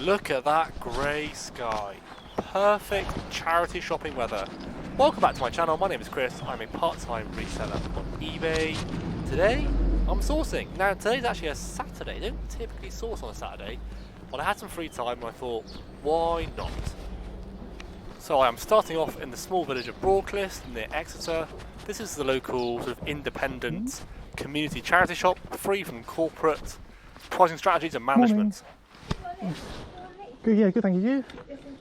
Look at that grey sky. Perfect charity shopping weather. Welcome back to my channel. My name is Chris. I'm a part-time reseller on eBay. Today, I'm sourcing. Now, today's actually a Saturday. I don't typically source on a Saturday, but I had some free time and I thought, why not? So I am starting off in the small village of Broadcliffe near Exeter. This is the local sort of independent community charity shop, free from corporate pricing strategies and management. Morning. Good, yeah, good, thank you.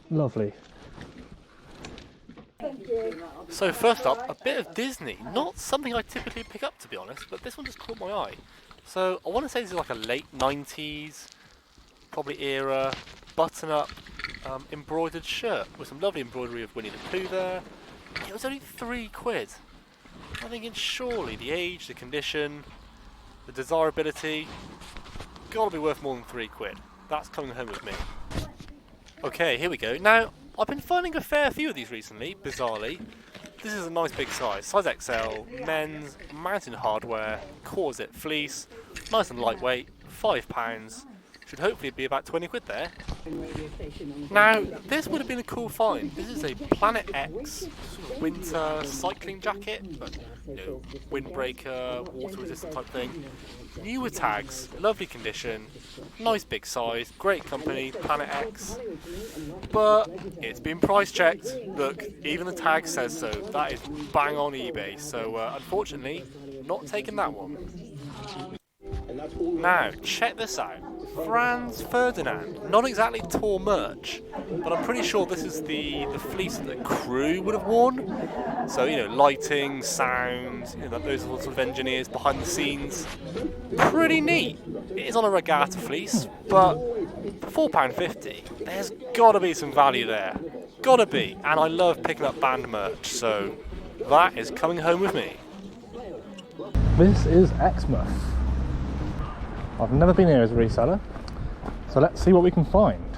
Lovely. Thank you. So first up, a bit of Disney. Not something I typically pick up, to be honest, but this one just caught my eye. So I want to say this is like a late 90s, probably era, button-up embroidered shirt with some lovely embroidery of Winnie the Pooh there. It was only £3. I'm thinking surely the age, the condition, the desirability, gotta be worth more than £3. That's coming home with me. Okay, here we go. Now, I've been finding a fair few of these recently, bizarrely. This is a nice big size XL, men's, mountain hardware, corset fleece, nice and lightweight, £5. Should hopefully be about £20 there. Now, this would have been a cool find. This is a Planet X sort of winter cycling jacket, but you know, windbreaker, water resistant type thing. Newer tags, lovely condition, nice big size, great company, Planet X. But it's been price checked. Look, even the tag says so. That is bang on eBay. So unfortunately, not taking that one. Now, check this out. Franz Ferdinand. Not exactly tour merch, but I'm pretty sure this is the fleece that the crew would have worn. So, you know, lighting, sound, you know, those sort of engineers behind the scenes. Pretty neat. It is on a regatta fleece, but for £4.50, there's gotta be some value there. Gotta be. And I love picking up band merch, so that is coming home with me. This is Exmouth. I've never been here as a reseller, so let's see what we can find.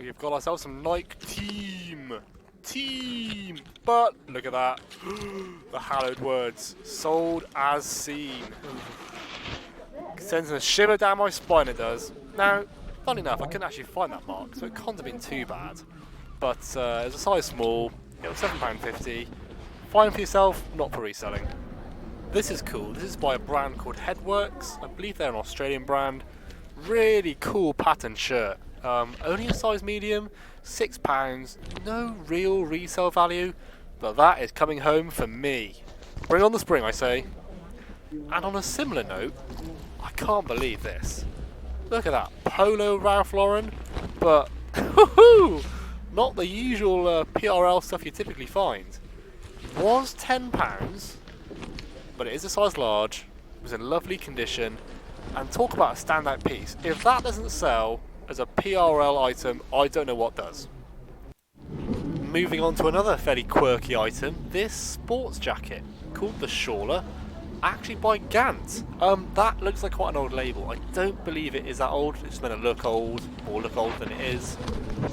We've got ourselves some Nike team, but look at that, the hallowed words, sold as seen. Sends a shiver down my spine, it does. Now, funny enough, I couldn't actually find that mark, so it can't have been too bad. But it was a size small, it was £7.50. Fine for yourself, not for reselling. This is cool. This is by a brand called Headworks. I believe they're an Australian brand. Really cool pattern shirt. Only a size medium, £6. No real resale value, but that is coming home for me. Bring on the spring, I say. And on a similar note, I can't believe this. Look at that, Polo Ralph Lauren, but not the usual PRL stuff you typically find. Was £10. But it is a size large, it was in lovely condition, and talk about a standout piece. If that doesn't sell as a PRL item, I don't know what does. Moving on to another fairly quirky item, this sports jacket called the Shawler, actually by Gant. That looks like quite an old label. I don't believe it is that old, it's just meant to look old, or look older than it is.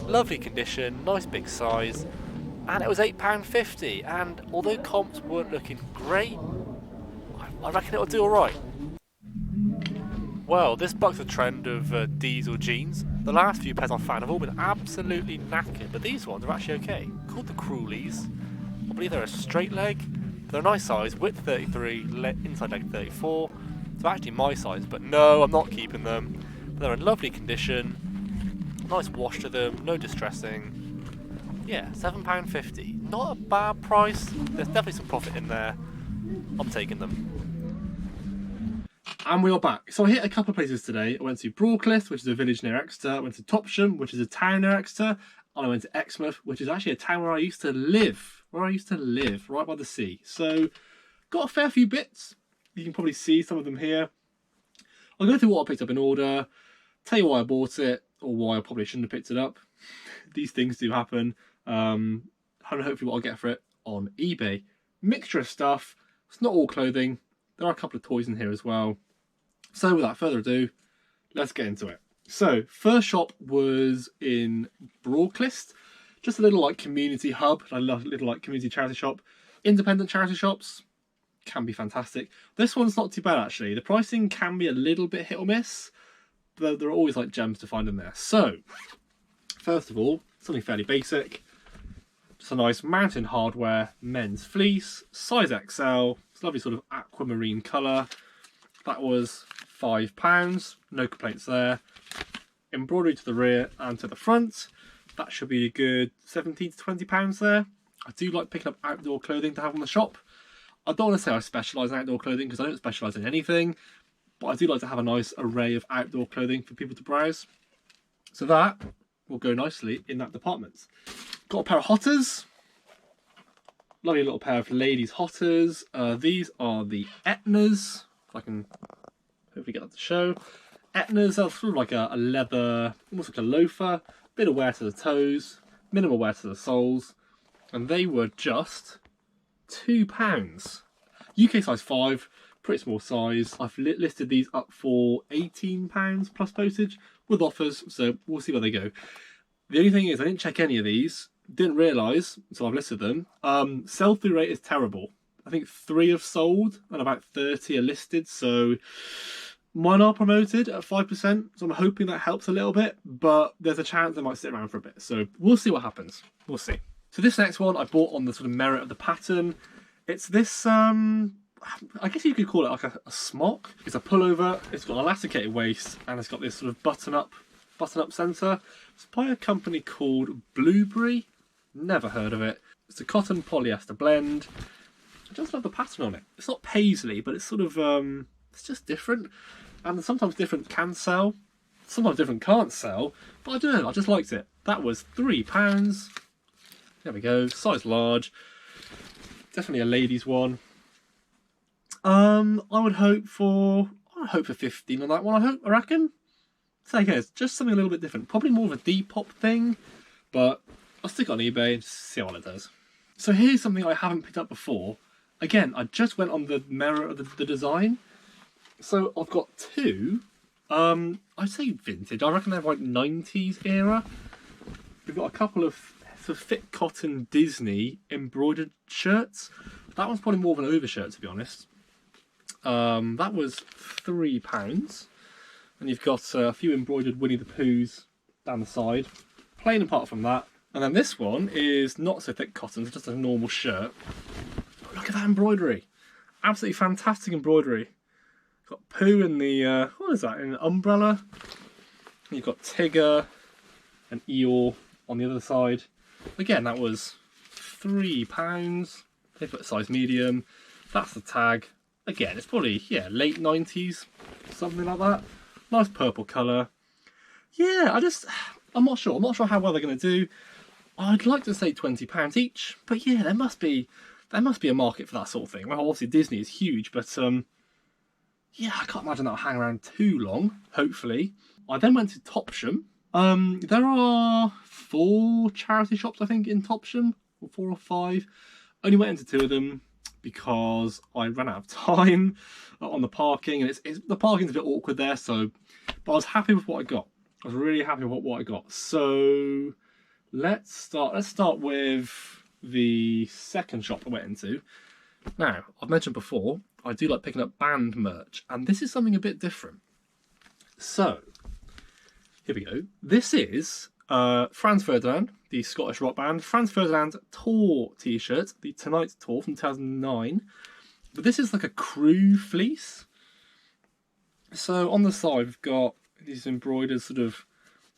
Lovely condition, nice big size, and it was £8.50, and although comps weren't looking great, I reckon it'll do alright. Well, this bucks the trend of diesel jeans. The last few pairs I've found have all been absolutely knackered, but these ones are actually okay. Called the Cruelies. I believe they're a straight leg. They're a nice size, width 33, inside leg 34. So actually my size, but no, I'm not keeping them. They're in lovely condition. Nice wash to them, no distressing. Yeah, £7.50. Not a bad price. There's definitely some profit in there. I'm taking them. And we are back. So I hit a couple of places today. I went to Broadcliffe, which is a village near Exeter. I went to Topsham, which is a town near Exeter. And I went to Exmouth, which is actually a town where I used to live. Right by the sea. So got a fair few bits. You can probably see some of them here. I'll go through what I picked up in order, tell you why I bought it, or why I probably shouldn't have picked it up. These things do happen. And hopefully what I'll get for it on eBay. Mixture of stuff. It's not all clothing. There are a couple of toys in here as well. So without further ado, let's get into it. So first shop was in Broadcliffe, just a little like community hub. I love little like community charity shop. Independent charity shops can be fantastic. This one's not too bad actually. The pricing can be a little bit hit or miss, there are always like gems to find in there. So, first of all, something fairly basic. Just a nice mountain hardware men's fleece, size XL. It's a lovely sort of aquamarine colour. That was £5. No complaints there. Embroidery to the rear and to the front. That should be a good £17 to £20 there. I do like picking up outdoor clothing to have in the shop. I don't want to say I specialise in outdoor clothing because I don't specialise in anything, but I do like to have a nice array of outdoor clothing for people to browse. So that will go nicely in that department. Got a pair of hotters. Lovely little pair of ladies hotters. These are the Etnas. If I can hopefully get that to show. Etnas are sort of like a leather, almost like a loafer. Bit of wear to the toes, minimal wear to the soles. And they were just £2. UK size 5, pretty small size. I've listed these up for £18 plus postage with offers, so we'll see where they go. The only thing is I didn't check any of these, didn't realise, so I've listed them. Sell-through rate is terrible. I think 3 have sold and about 30 are listed, so mine are promoted at 5%, so I'm hoping that helps a little bit, but there's a chance they might sit around for a bit, so we'll see what happens. We'll see. So this next one I bought on the sort of merit of the pattern. It's this, I guess you could call it like a smock. It's a pullover, it's got an elasticated waist, and it's got this sort of button-up centre. It's by a company called Blueberry. Never heard of it. It's a cotton polyester blend. I just love the pattern on it. It's not paisley, but it's sort of, it's just different. And sometimes different can sell, sometimes different can't sell, but I don't know, I just liked it. That was £3. There we go, size large. Definitely a ladies one. I would hope for 15 on that one, I reckon. So okay, it's just something a little bit different. Probably more of a Depop thing, but I'll stick it on eBay and see what it does. So here's something I haven't picked up before. Again, I just went on the merit of the design. So I've got two, I'd say vintage. I reckon they're like 90s era. We've got a couple of sort of thick cotton Disney embroidered shirts. That one's probably more of an overshirt, to be honest. That was £3. And you've got a few embroidered Winnie the Poohs down the side. Plain apart from that. And then this one is not so thick cotton, it's just a normal shirt. But look at that embroidery. Absolutely fantastic embroidery. Got Pooh in the, what is that, in an umbrella. You've got Tigger and Eeyore on the other side. Again, that was £3. They put a size medium. That's the tag. Again, it's probably, yeah, late 90s, something like that. Nice purple colour. Yeah, I'm not sure. I'm not sure how well they're going to do. I'd like to say £20 each, but yeah, there must be a market for that sort of thing. Well, obviously Disney is huge, but yeah, I can't imagine that'll hang around too long, hopefully. I then went to Topsham. There are 4 charity shops, I think, in Topsham, or 4 or 5. Only went into 2 of them because I ran out of time on the parking, and the parking's a bit awkward there, so, but I was happy with what I got. I was really happy with what I got. So let's start with the second shop I went into. Now, I've mentioned before, I do like picking up band merch, and this is something a bit different. So, here we go. This is Franz Ferdinand, the Scottish rock band. Franz Ferdinand tour t-shirt, the Tonight Tour from 2009. But this is like a crew fleece. So on the side, we've got these embroidered sort of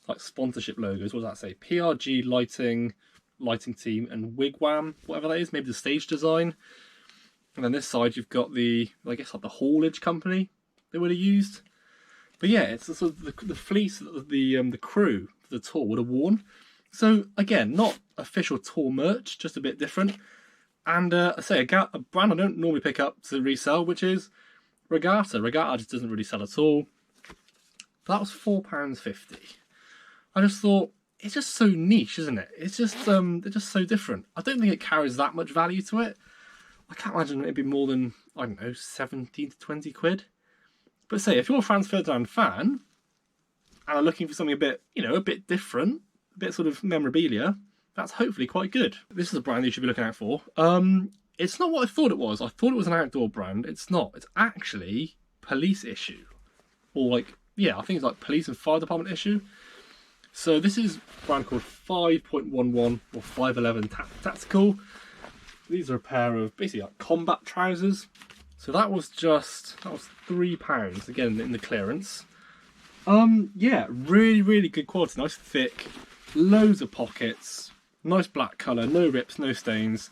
like sponsorship logos. What does that say? PRG Lighting Team, and Wigwam, whatever that is, maybe the stage design. And then this side you've got the, I guess, like the haulage company they would have used. But yeah, it's the sort of the fleece that the crew for the tour would have worn. So again, not official tour merch, just a bit different. And I say a brand I don't normally pick up to resell, which is Regatta. Regatta just doesn't really sell at all. But that was £4.50. I just thought, it's just so niche, isn't it? It's just they're just so different. I don't think it carries that much value to it. I can't imagine it'd be more than, I don't know, 17 to 20 quid. But say, if you're a Franz Ferdinand fan and are looking for something a bit, you know, a bit different, a bit sort of memorabilia, that's hopefully quite good. This is a brand you should be looking out for. It's not what I thought it was. I thought it was an outdoor brand. It's not. It's actually Police Issue. Or like, yeah, I think it's like police and fire department issue. So this is a brand called 5.11 or 511 Tactical. These are a pair of basically like combat trousers. So that was £3 again in the clearance. Yeah, really good quality, nice thick, loads of pockets, nice black colour, no rips, no stains.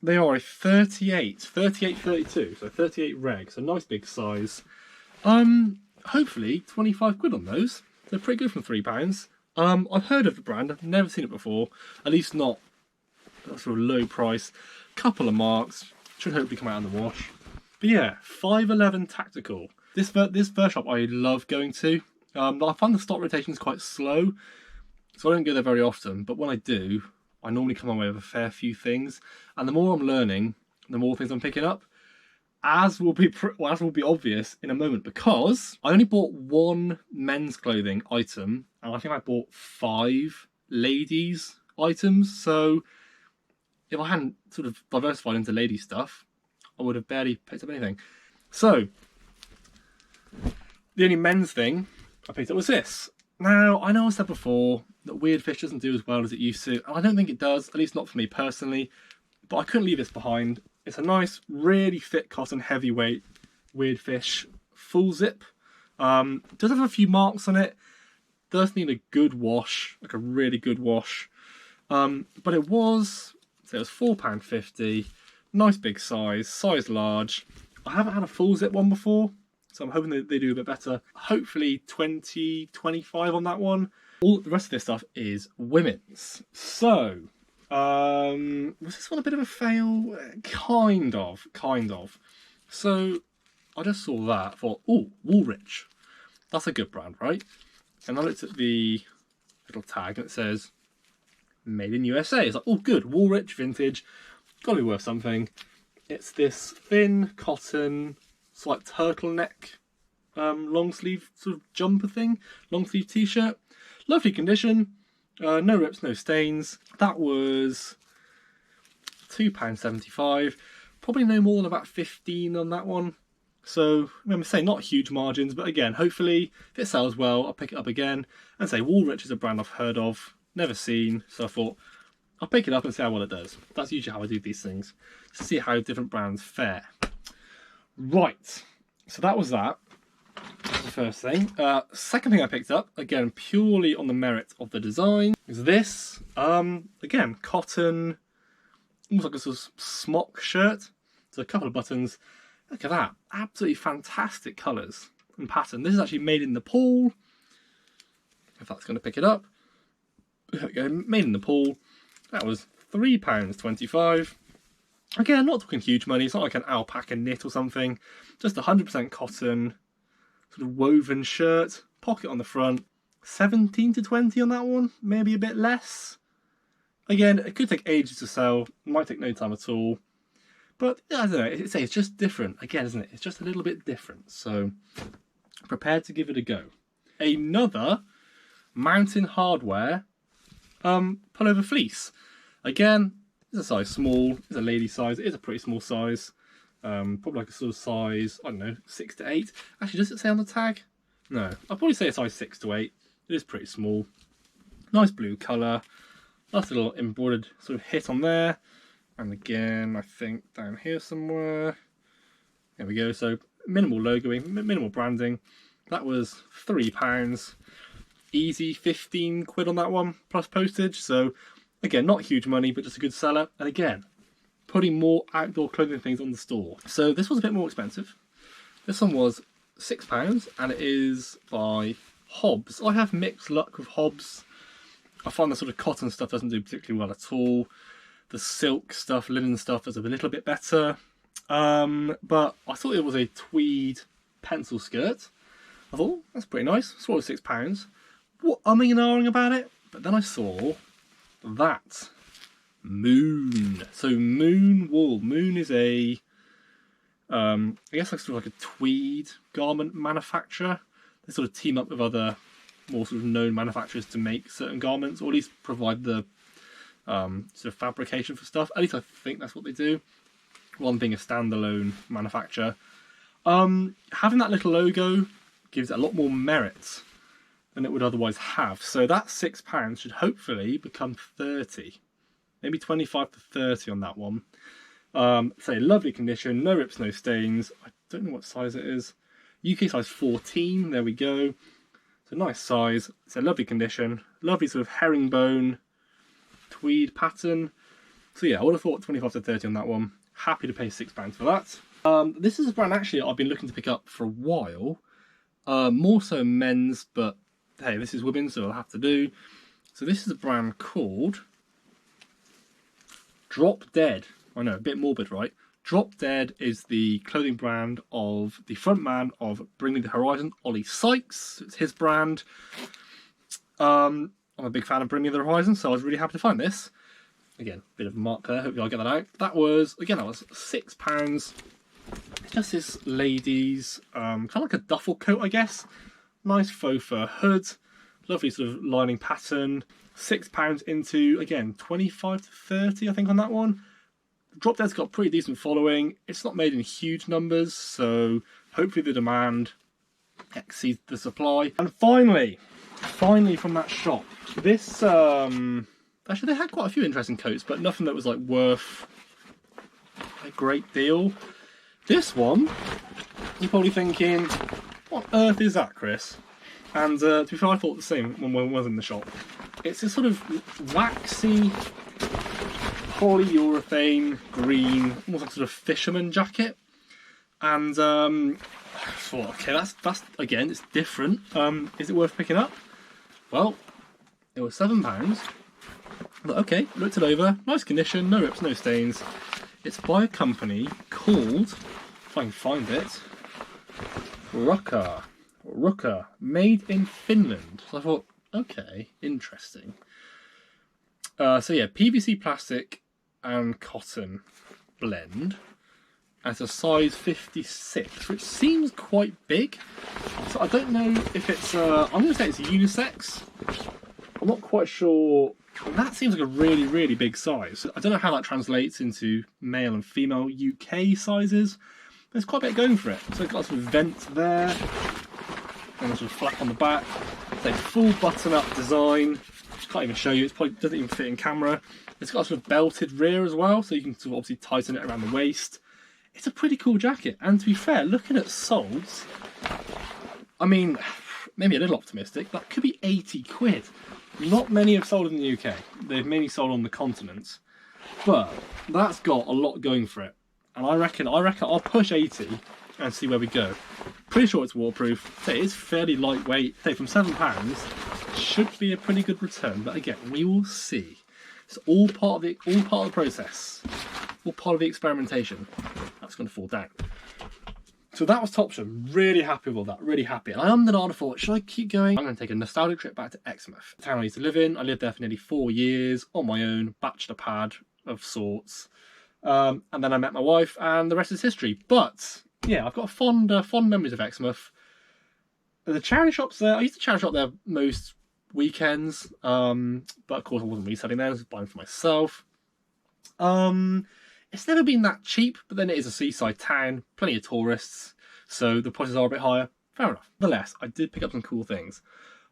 They are a 32, so 38 reg, so nice big size. Hopefully 25 quid on those. They're pretty good for £3. I've heard of the brand, I've never seen it before, at least not that sort of low price. Couple of marks, should hopefully come out in the wash. But yeah, 511 Tactical. This fur shop I love going to. I find the stock rotation is quite slow, so I don't go there very often, but when I do, I normally come away with a fair few things, and the more I'm learning, the more things I'm picking up, as will be obvious in a moment, because I only bought one men's clothing item, and I think I bought 5 ladies items, so if I hadn't sort of diversified into lady stuff, I would have barely picked up anything. So, the only men's thing I picked up was this. Now, I know I said before that Weird Fish doesn't do as well as it used to, and I don't think it does, at least not for me personally, but I couldn't leave this behind. It's a nice, really thick cotton, heavyweight Weird Fish full zip. Does have a few marks on it, does need a good wash, like a really good wash, but it was £4.50, nice big size large. I haven't had a full zip one before, so I'm hoping that they do a bit better. Hopefully 20, 25 on that one. All the rest of this stuff is women's. So, was this one a bit of a fail? Kind of. So, I just saw that, thought, oh, Woolrich. That's a good brand, right? And I looked at the little tag and it says, made in USA. It's like, oh good, Woolrich, vintage, gotta be worth something. It's this thin cotton, it's like turtleneck, long sleeve sort of jumper thing, long sleeve t-shirt. Lovely condition, no rips, no stains. That was £2.75, probably no more than about 15 on that one. So, I'm saying not huge margins, but again, hopefully if it sells well, I'll pick it up again. And say Woolrich is a brand I've heard of, never seen, so I thought I'll pick it up and see how well it does. That's usually how I do these things, to see how different brands fare. Right, so that was that. That's the first thing. Second thing I picked up, again purely on the merit of the design, is this. Again, cotton, almost like a sort of smock shirt. So a couple of buttons. Look at that, absolutely fantastic colours and pattern. This is actually made in Nepal, if that's going to pick it up. There we go, made in Nepal. That was £3.25. Again, not talking huge money, it's not like an alpaca knit or something. Just 100% cotton, sort of woven shirt, pocket on the front. 17 to 20 on that one, maybe a bit less. Again, it could take ages to sell, might take no time at all. But I don't know, it's just different, again, isn't it? It's just a little bit different, so prepared to give it a go. Another Mountain Hardware pullover fleece. Again, it's a size small, it's a lady size, it is a pretty small size. Probably like a sort of size, I don't know, 6 to 8. Actually, does it say on the tag? No, I'll probably say a size 6 to 8. It is pretty small. Nice blue colour. Nice little embroidered sort of hit on there. And again, I think down here somewhere. There we go. So minimal logoing, minimal branding. That was £3. Easy 15 quid on that one, plus postage. So again, not huge money, but just a good seller. And again, putting more outdoor clothing things on the store. So this was a bit more expensive. This one was £6, and it is by Hobbs. I have mixed luck with Hobbs. I find the sort of cotton stuff doesn't do particularly well at all. The silk stuff, linen stuff does a little bit better. But I thought it was a tweed pencil skirt. I thought, that's pretty nice. I saw it was £6. What umming and ahhing about it? But then I saw that. Moon. So Moon Wool. Moon is a, I guess like sort of like a tweed garment manufacturer. They sort of team up with other more sort of known manufacturers to make certain garments, or at least provide the sort of fabrication for stuff. At least I think that's what they do, rather than being a standalone manufacturer. Having that little logo gives it a lot more merit than it would otherwise have. So that £6 should hopefully become 30, maybe 25 to 30 on that one. Say lovely condition, no rips, no stains. I don't know what size it is. UK size 14, there we go. It's a nice size, it's a lovely condition, lovely sort of herringbone tweed pattern. So yeah, I would have thought 25 to 30 on that one. Happy to pay £6 for that. This is a brand actually I've been looking to pick up for a while. More so men's, but hey, this is women's, so I'll have to do. So this is a brand called Drop Dead. I know, a bit morbid, right? Drop Dead is the clothing brand of the frontman of Bring Me the Horizon, Ollie Sykes. It's his brand. I'm a big fan of Bring Me the Horizon, so I was really happy to find this. Again, bit of a mark there, hopefully I'll get that out. That was £6. It's just this lady's, kind of like a duffel coat, I guess. Nice faux fur hood, lovely sort of lining pattern. £6 into, again, 25 to 30, I think, on that one. Drop Dead's got a pretty decent following. It's not made in huge numbers, so hopefully the demand exceeds the supply. And finally from that shop, this, actually they had quite a few interesting coats, but nothing that was like worth a great deal. This one, you're probably thinking, what on earth is that, Chris? And to be fair, I thought the same when I was in the shop. It's this sort of waxy polyurethane green, almost like sort of fisherman jacket. And I thought, okay, that's again, it's different. Is it worth picking up? Well, it was £7. I thought, okay, looked it over, nice condition, no rips, no stains. It's by a company called, if I can find it, Ruka, made in Finland. So I thought, okay, interesting. So yeah, PVC plastic and cotton blend at a size 56, which seems quite big. So I don't know if it's, I'm going to say it's unisex. I'm not quite sure. That seems like a really, really big size. I don't know how that translates into male and female UK sizes. There's quite a bit going for it. So it's got some vents there, and a sort of flap on the back. It's a full button-up design. Can't even show you. It probably doesn't even fit in camera. It's got a sort of belted rear as well, so you can sort of obviously tighten it around the waist. It's a pretty cool jacket. And to be fair, looking at soles, I mean, maybe a little optimistic, but could be 80 quid. Not many have sold in the UK. They've mainly sold on the continent. But that's got a lot going for it. And I reckon I'll push 80 and see where we go. Pretty sure it's waterproof. So it is fairly lightweight. Say from £7 should be a pretty good return. But again, we will see. It's all part of the process. All part of the experimentation. That's going to fall down. So that was Topsham. Really happy with all that. Really happy. And I am the thought, should I keep going? I'm going to take a nostalgic trip back to Exmouth, the town I used to live in. I lived there for nearly 4 years on my own, bachelor pad of sorts. And then I met my wife, and the rest is history. But yeah, I've got fond memories of Exmouth. The charity shops there, I used to charity shop there most weekends, but of course I wasn't reselling there, I was buying for myself. It's never been that cheap, but then it is a seaside town, plenty of tourists, so the prices are a bit higher. Fair enough. Nonetheless, I did pick up some cool things.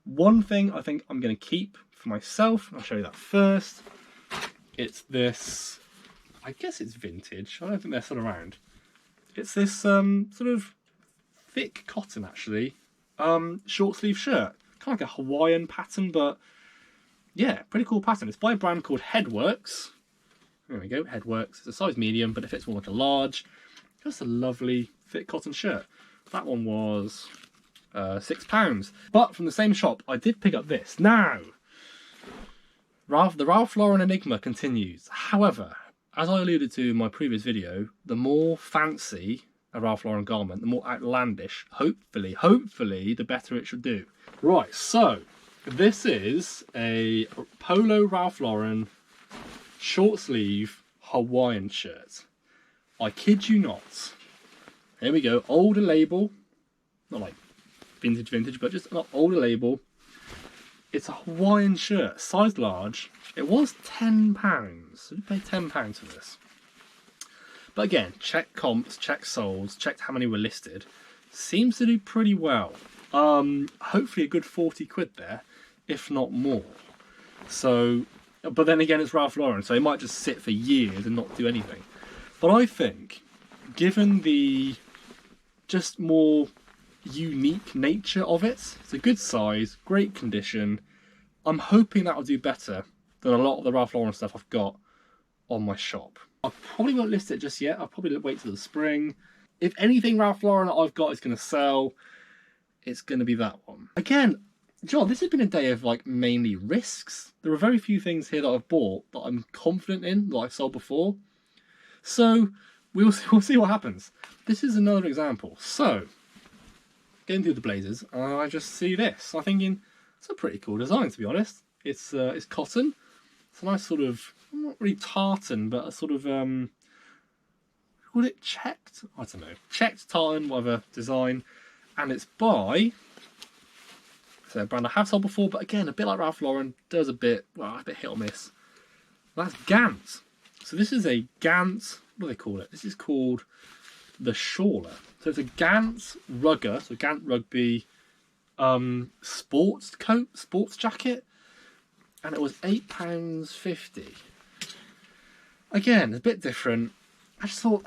One thing I think I'm going to keep for myself, I'll show you that first. It's this, I guess it's vintage, I don't think they're still around. It's this sort of thick cotton, actually, short sleeve shirt. Kind of like a Hawaiian pattern, but yeah, pretty cool pattern. It's by a brand called Headworks. There we go, Headworks. It's a size medium, but it fits more like a large. Just a lovely thick cotton shirt. That one was £6. But from the same shop, I did pick up this. Now, the Ralph Lauren Enigma continues. However, as I alluded to in my previous video, the more fancy a Ralph Lauren garment, the more outlandish, hopefully, the better it should do. Right, so this is a polo Ralph Lauren short sleeve Hawaiian shirt. I kid you not. Here we go, older label, not like vintage, but just an older label. It's a Hawaiian shirt, size large. It was £10, so you pay £10 for this. But again, check comps, check sold, checked how many were listed. Seems to do pretty well. Hopefully a good 40 quid there, if not more. So, but then again, it's Ralph Lauren, so it might just sit for years and not do anything. But I think, given the just more unique nature of it, it's a good size, great condition. I'm hoping that'll do better than a lot of the Ralph Lauren stuff I've got on my shop. I probably won't list it just yet. I'll probably wait till the spring. If anything Ralph Lauren that I've got is going to sell, it's going to be that one. Again, John, this has been a day of like mainly risks. There are very few things here that I've bought that I'm confident in, that I've sold before. So we'll see what happens. This is another example. So, getting through the blazers, I just see this. I'm thinking, it's a pretty cool design, to be honest. It's cotton. It's a nice sort of, not really tartan, but a sort of, call it checked? I don't know. Checked tartan, whatever, design. And it's by, so a brand I have sold before, but again, a bit like Ralph Lauren, does a bit hit or miss. That's Gant. So this is a Gant, what do they call it? This is called the Shawler. So it's a Gant rugger, so Gant rugby sports coat, sports jacket, and it was £8.50. Again, a bit different. I just thought,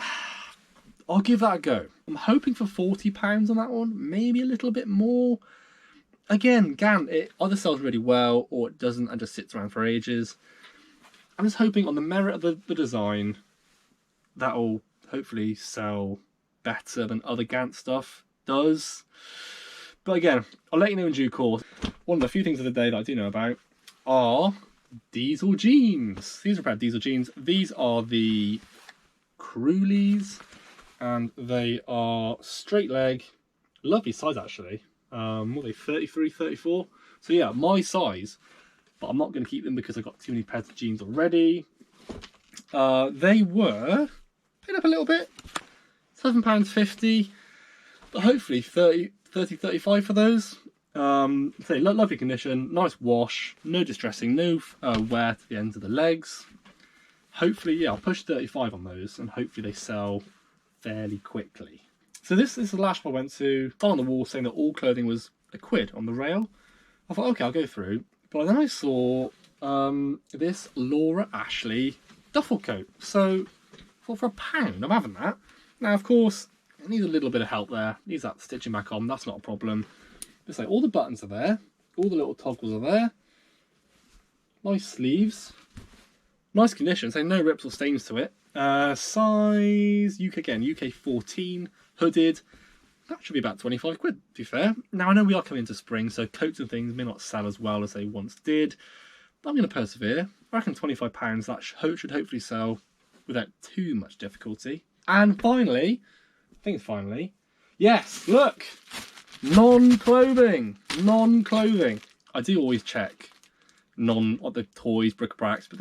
I'll give that a go. I'm hoping for £40 on that one, maybe a little bit more. Again, Gant, it either sells really well or it doesn't and just sits around for ages. I'm just hoping on the merit of the design, that'll hopefully sell better than other Gant stuff does. But again, I'll let you know in due course. One of the few things of the day that I do know about are diesel jeans. These are a pair of diesel jeans. These are the Cruleys, and they are straight leg, lovely size actually. What are they, 33, 34? So yeah, my size, but I'm not going to keep them because I've got too many pairs of jeans already. They were paid up a little bit, £7.50, but hopefully 30, 35 for those. Say lovely condition, nice wash, no distressing, no wear to the ends of the legs. Hopefully, yeah, I'll push 35 on those, and hopefully they sell fairly quickly. So this is the last shop I went to, on the wall saying that all clothing was £1 on the rail. I thought, okay, I'll go through. But then I saw this Laura Ashley duffel coat. So for £1, I'm having that. Now, of course, it needs a little bit of help there. It needs that stitching back on, that's not a problem. Just like all the buttons are there, all the little toggles are there. Nice sleeves. Nice condition, so no rips or stains to it. Size, UK 14, hooded. That should be about 25 quid, to be fair. Now, I know we are coming into spring, so coats and things may not sell as well as they once did. But I'm going to persevere. I reckon £25, that should hopefully sell without too much difficulty. And finally, I think it's finally, yes, look! Non-clothing. I do always check the toys, bric-a-bracs, but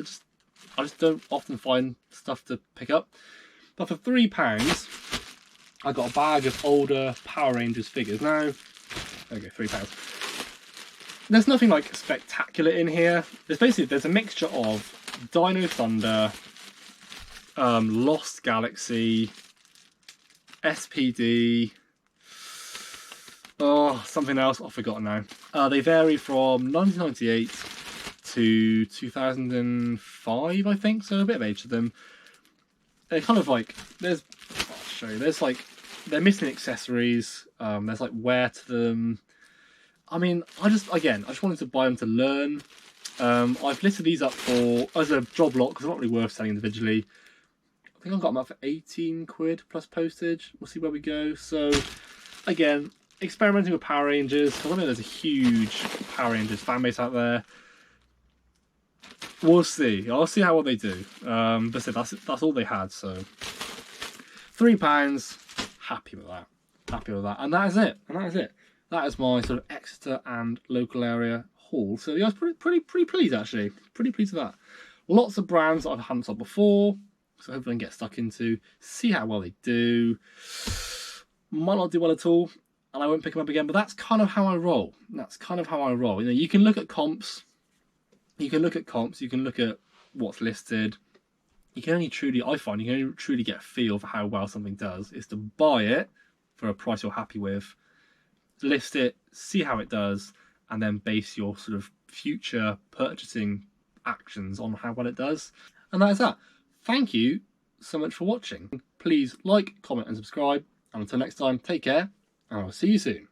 I just don't often find stuff to pick up. But for £3, I got a bag of older Power Rangers figures. Now, there we go, £3. There's nothing like spectacular in here. There's a mixture of Dino Thunder, Lost Galaxy, SPD, something else I've forgotten now. They vary from 1998 to 2005, I think, so a bit of age to them. They're kind of like, I'll show you, they're missing accessories, there's like wear to them. I mean, I just wanted to buy them to learn. I've listed these up as a job lot because they're not really worth selling individually. I think I've got them up for 18 quid plus postage. We'll see where we go. So again, experimenting with Power Rangers, because I know there's a huge Power Rangers fan base out there. We'll see. I'll see how they do. But that's all they had. So £3. Happy with that. And that is it. That is my sort of Exeter and local area haul. So yeah, I was pretty pleased actually. Pretty pleased with that. Lots of brands that I haven't sold before. So hopefully I can get stuck into, see how well they do. Might not do well at all, and I won't pick them up again, but that's kind of how I roll. You know, you can look at comps. You can look at what's listed. You can only truly get a feel for how well something does is to buy it for a price you're happy with list it, see how it does, and then base your sort of future purchasing actions on how well it does. And that is that. Thank you so much for watching. Please like, comment and subscribe. And until next time, take care, and I'll see you soon.